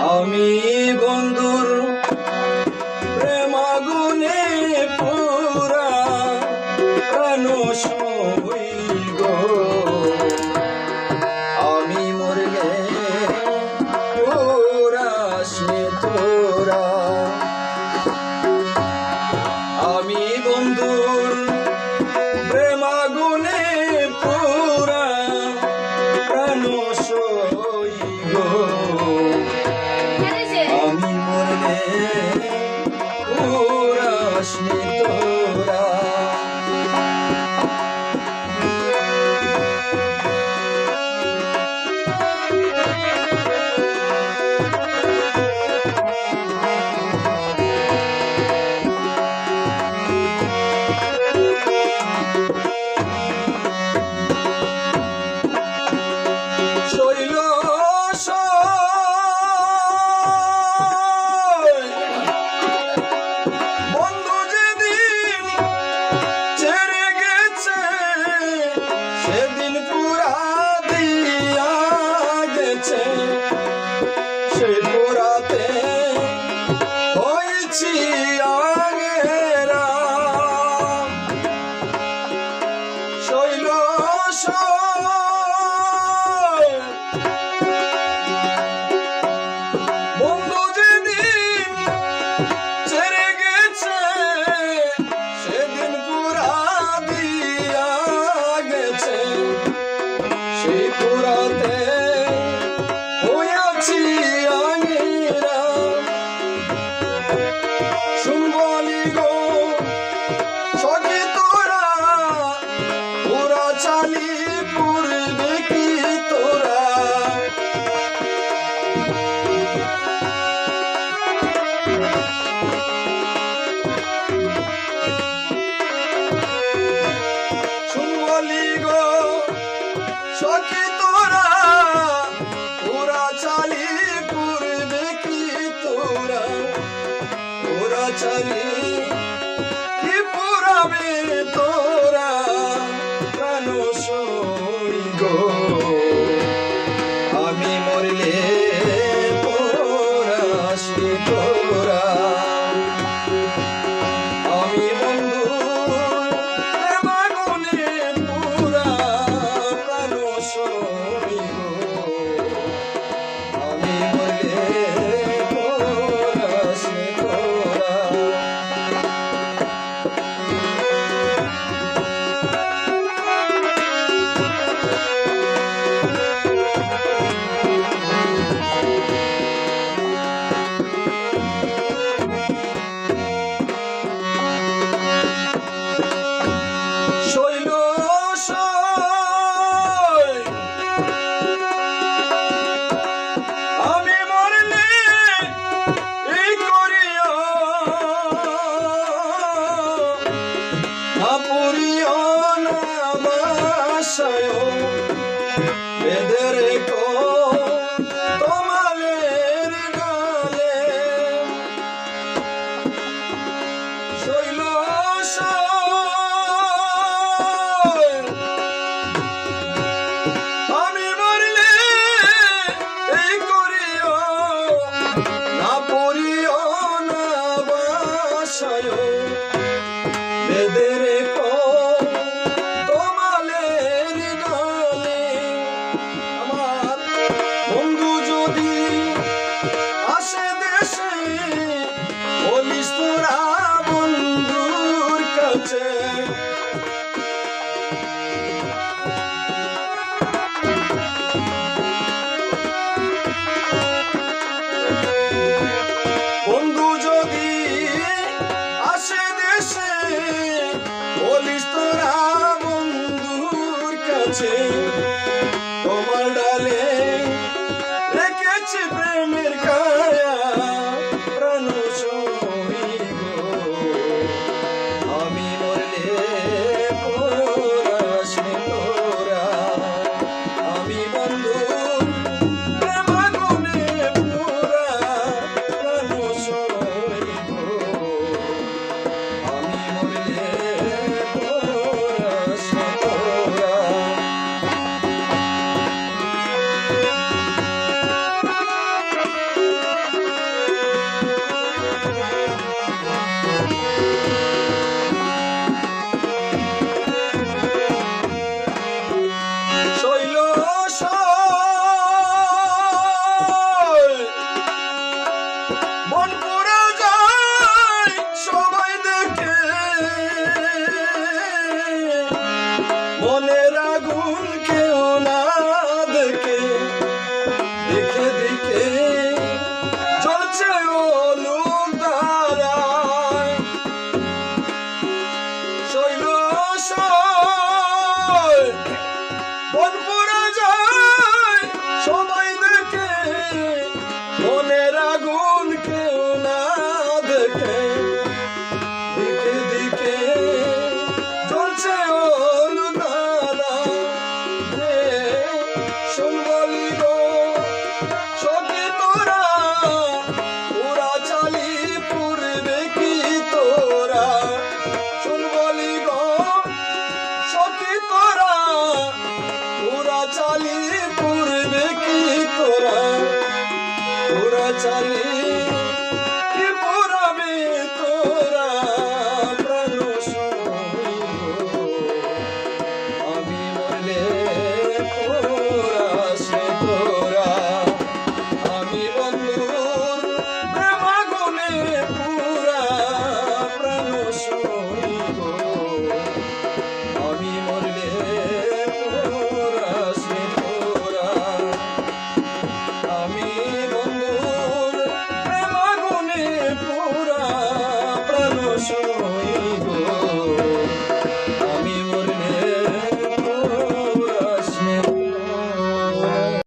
আমি বন্ধুর প্রেম আগুনে পুরা প্রাণ সইব, আমি মরলে পোড়াস তোরা। আমি বন্ধুর প্রেম আগুনে পুরা প্রাণ সইব, আমি মরলে পোড়াস তোরা। সেই পোড়াতে হয়েছি আগেরা, শৈল বন্ধু যেদিন ছেড়ে গেছে সেদিন পুরা দিয়া গেছে, সেই পোড়াতে হয়েছি আগেরা। শুনবলি গো সখী তোরা, পুরা চালি পুরবে কি তোরা। শুনবলি গো সখী তোরা, পুরা চালি পুরবে কি তোরা। পুরা চালি কি পুরাবে তোরা, প্রাণ সইব, আমি মরলে পোড়াস তোরা। আমি বন্ধু প্রেম আগুনে পুরা প্রাণ সইব, আমি মরলে পোড়াস তোরা। আমি মরলে এই করিও না পুরিও না বাসায়, বেঁধে রেখো তোমাদের গালে। শৈল আমি মরলে এই করিও না পড়িও না বাসায়, বেঁধে রেখো তোমাদের গালে। আমার বন্ধু যদি আসে দেশে, বলিস তোরা বন্ধুর কাছে। বন্ধু যদি আসে দেশে, বলিস তোরা বন্ধুর কাছে। তোমার ডালে রেখেছি প্রেমের কায়া, প্রাণ সইব, আমি মরলে পোড়াস তোরা। আমি বন্ধু প্রেম আগুনে পুরা প্রাণ সইব, আমি মরলে পোড়াস তোরা। দিকে দিকে চলছে অলুক ধারায় শৈল মন পুরা যায় সবাই দেখে মনের আগুন কেউ না দেখে দিকে দিকে চলছে অলুক ধারায় শোন বলি গো সখী তোরা পুরা চালি পুরবে কি তোরা শোন বলি গো সখী তোরা পুরা চালি পুরবে কি তোরা পুরা চালি